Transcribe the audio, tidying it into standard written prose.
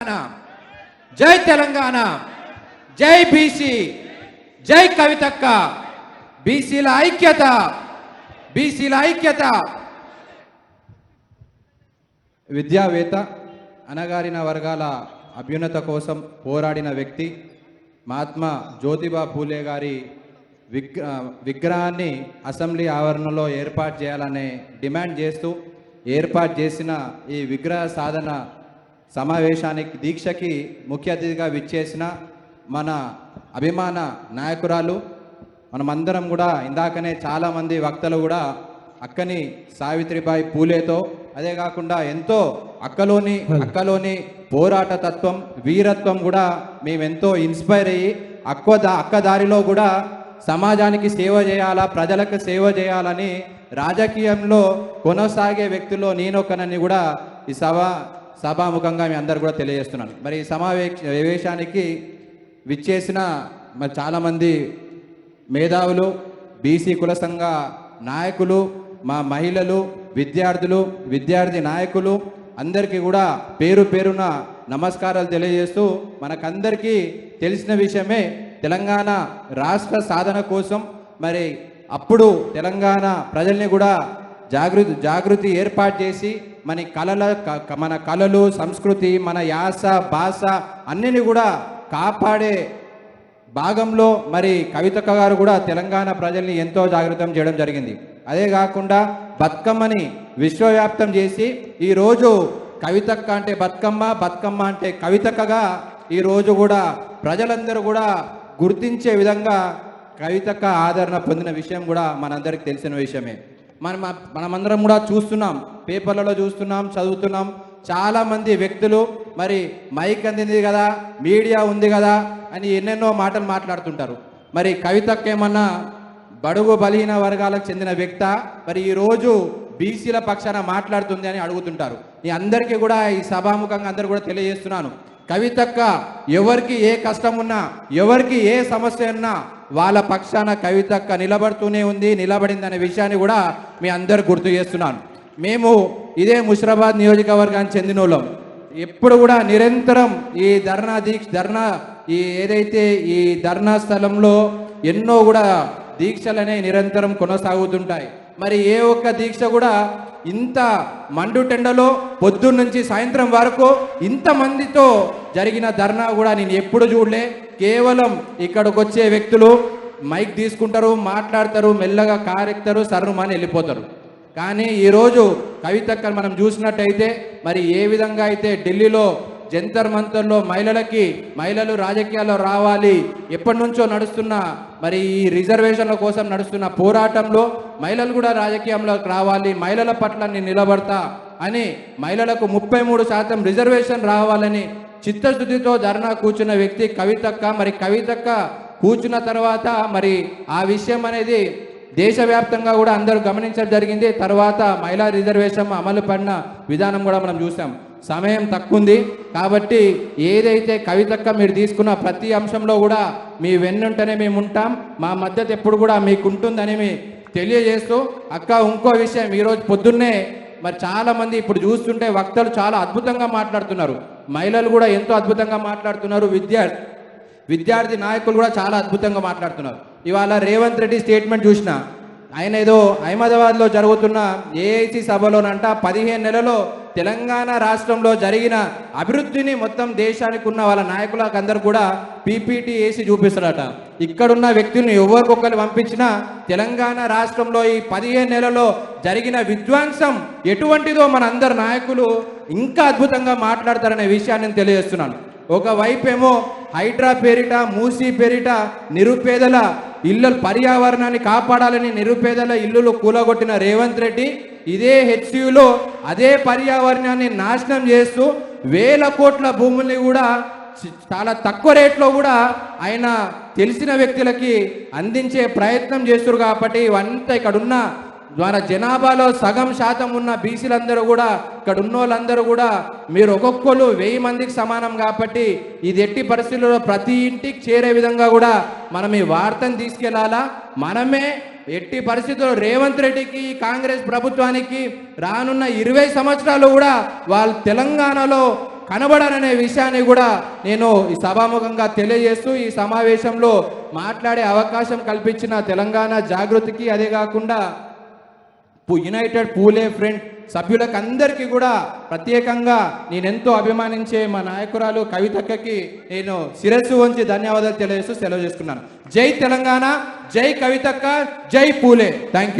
తెలంగాణ, జై తెలంగాణ, జై బీసీ, జై కవితక్క, బీసీల ఐక్యత, బీసీల ఐక్యత. విద్యావేత్త, అణగారిన వర్గాల అభ్యున్నత కోసం పోరాడిన వ్యక్తి, మహాత్మా జ్యోతిబా పూలే గారి విగ్రహాన్ని అసెంబ్లీ ఆవరణలో ఏర్పాటు చేయాలనే డిమాండ్ చేస్తూ ఏర్పాటు చేసిన ఈ విగ్రహ సాధన సమావేశానికి దీక్షకి ముఖ్య అతిథిగా విచ్చేసిన మన అభిమాన నాయకురాలు, మనమందరం కూడా ఇందాకనే చాలామంది వక్తలు కూడా అక్కని సావిత్రిబాయి పూలేతో, అదే కాకుండా ఎంతో అక్కలోని పోరాట తత్వం, వీరత్వం కూడా మేమెంతో ఇన్స్పైర్ అయ్యి అక్క దారిలో కూడా సమాజానికి సేవ చేయాలా, ప్రజలకు సేవ చేయాలని రాజకీయంలో కొనసాగే వ్యక్తుల్లో నేనొక్కనని కూడా ఈ సభాముఖంగా మీ అందరు కూడా తెలియజేస్తున్నాను. మరి ఈ సమావేశానికి విచ్చేసిన మరి చాలామంది మేధావులు, బీసీ కుల సంఘ నాయకులు, మా మహిళలు, విద్యార్థులు, విద్యార్థి నాయకులు అందరికీ కూడా పేరు పేరున నమస్కారాలు తెలియజేస్తూ, మనకందరికీ తెలిసిన విషయమే తెలంగాణ రాష్ట్ర సాధన కోసం మరి అప్పుడు తెలంగాణ ప్రజల్ని కూడా జాగృతి ఏర్పాటు చేసి మన కళలు, సంస్కృతి, మన యాస, భాష అన్నిని కూడా కాపాడే భాగంలో మరి కవితక్క గారు కూడా తెలంగాణ ప్రజల్ని ఎంతో జాగృతం చేయడం జరిగింది. అదే కాకుండా బతుకమ్మని విశ్వవ్యాప్తం చేసి ఈరోజు కవితక్క అంటే బతుకమ్మ, బతుకమ్మ అంటే కవితక్కగా ఈరోజు కూడా ప్రజలందరూ కూడా గుర్తించే విధంగా కవితక్క ఆదరణ పొందిన విషయం కూడా మనందరికీ తెలిసిన విషయమే. మనమందరం కూడా చూస్తున్నాం, పేపర్లలో చూస్తున్నాం, చదువుతున్నాం. చాలామంది వ్యక్తులు మరి మైక్ అందింది కదా, మీడియా ఉంది కదా అని ఎన్నెన్నో మాటలు మాట్లాడుతుంటారు. మరి కవితక్క ఏమన్నా బడుగు బలహీన వర్గాలకు చెందిన వ్యక్త, మరి ఈరోజు బీసీల పక్షాన మాట్లాడుతుంది అని అడుగుతుంటారు. ఈ అందరికీ కూడా ఈ సభాముఖంగా అందరూ కూడా తెలియజేస్తున్నాను, కవితక్క ఎవరికి ఏ కష్టం ఉన్నా, ఎవరికి ఏ సమస్య ఉన్నా వాళ్ళ పక్షాన కవితక్క నిలబడుతూనే ఉంది, నిలబడిందనే విషయాన్ని కూడా మీ అందరు గుర్తు చేస్తున్నాను. మేము ఇదే ముషిరాబాద్ నియోజకవర్గానికి చెందిన వాళ్ళం. ఎప్పుడు కూడా నిరంతరం ఈ ఏదైతే ఈ ధర్నా స్థలంలో ఎన్నో కూడా దీక్షలనే నిరంతరం కొనసాగుతుంటాయి. మరి ఏ ఒక్క దీక్ష కూడా ఇంత మండుటెండలో పొద్దున్న నుంచి సాయంత్రం వరకు ఇంతమందితో జరిగిన ధర్నా కూడా నేను ఎప్పుడు చూడలే. కేవలం ఇక్కడికి వచ్చే వ్యక్తులు మైక్ తీసుకుంటారు, మాట్లాడతారు, మెల్లగా కారెక్తారు, సర్రుమని వెళ్ళిపోతారు. కానీ ఈరోజు కవితక్కను మనం చూసినట్టయితే మరి ఏ విధంగా అయితే ఢిల్లీలో జంతర్ మంతర్లో మహిళలు రాజకీయాల్లో రావాలి, ఎప్పటి నుంచో నడుస్తున్న మరి ఈ రిజర్వేషన్ల కోసం నడుస్తున్న పోరాటంలో మహిళలు కూడా రాజకీయంలోకి రావాలి, మహిళల పట్ల నేను నిలబడతా అని మహిళలకు 33% రిజర్వేషన్ రావాలని చిత్తశుద్ధితో ధర్నా కూర్చున్న వ్యక్తి కవితక్క. మరి కవితక్క కూర్చున్న తర్వాత మరి ఆ విషయం అనేది దేశవ్యాప్తంగా కూడా అందరూ గమనించడం జరిగింది. తర్వాత మహిళా రిజర్వేషన్ అమలు పడిన విధానం కూడా మనం చూసాం. సమయం తక్కువ ఉంది కాబట్టి ఏదైతే కవితక్క మీరు తీసుకున్న ప్రతి అంశంలో కూడా మీ వెన్నుంటేనే మేము ఉంటాం, మా మద్దతు ఎప్పుడు కూడా మీకు ఉంటుందని తెలియజేస్తూ, అక్క ఇంకో విషయం, ఈరోజు పొద్దున్నే మరి చాలామంది ఇప్పుడు చూస్తుంటే వక్తలు చాలా అద్భుతంగా మాట్లాడుతున్నారు, మహిళలు కూడా ఎంతో అద్భుతంగా మాట్లాడుతున్నారు, విద్యార్థి నాయకులు కూడా చాలా అద్భుతంగా మాట్లాడుతున్నారు. ఇవాళ రేవంత్ రెడ్డి స్టేట్మెంట్ చూసిన, ఆయన ఏదో అహ్మదాబాద్లో జరుగుతున్న ఏఐసి సభలోనంట 15 నెలలో తెలంగాణ రాష్ట్రంలో జరిగిన అభివృద్ధిని మొత్తం దేశానికి ఉన్న వాళ్ళ నాయకులకు అందరు కూడా పీపీటీ వేసి చూపిస్తారట. ఇక్కడున్న వ్యక్తుల్ని ఎవరికొకరు పంపించినా తెలంగాణ రాష్ట్రంలో ఈ 15 నెలలో జరిగిన విధ్వంసం ఎటువంటిదో మన అందరు నాయకులు ఇంకా అద్భుతంగా మాట్లాడతారనే విషయాన్ని నేను తెలియజేస్తున్నాను. ఒకవైపేమో హైడ్రా పేరిట, మూసీ పేరిట నిరుపేదల ఇళ్ళ పర్యావరణాన్ని కాపాడాలని నిరుపేదల ఇల్లులు కూలగొట్టిన రేవంత్ రెడ్డి ఇదే హెచ్సియులో అదే పర్యావరణాన్ని నాశనం చేస్తూ 1000 కోట్ల భూముల్ని కూడా చాలా తక్కువ రేట్లో కూడా ఆయన తెలిసిన వ్యక్తులకి అందించే ప్రయత్నం చేస్తారు. కాబట్టి ఇవంతా ఇక్కడున్న ద్వారా జనాభాలో సగం శాతం ఉన్న బీసీలందరూ కూడా ఇక్కడ ఉన్న వాళ్ళందరూ కూడా మీరు ఒక్కొక్కరు 1000 మందికి సమానం. కాబట్టి ఇది ఎట్టి పరిస్థితుల్లో ప్రతి ఇంటికి చేరే విధంగా కూడా మనం ఈ వార్తను తీసుకెళ్లాలా. మనమే ఎట్టి పరిస్థితుల్లో రేవంత్ రెడ్డికి, కాంగ్రెస్ ప్రభుత్వానికి రానున్న 20 సంవత్సరాలు కూడా వాళ్ళు తెలంగాణలో కనబడననే విషయాన్ని కూడా నేను ఈ సభాముఖంగా తెలియజేస్తూ ఈ సమావేశంలో మాట్లాడే అవకాశం కల్పించిన తెలంగాణ జాగృతికి, అదే కాకుండా యునైటెడ్ పూలే ఫ్రంట్ సభ్యులకు అందరికీ కూడా ప్రత్యేకంగా నేనెంతో అభిమానించే మా నాయకురాలు కవితక్కకి నేను శిరస్సు వంచి ధన్యవాదాలు తెలియజేస్తూ సెలవు చేసుకున్నాను. జై తెలంగాణ, జై కవితక్క, జై పూలే. Thank you.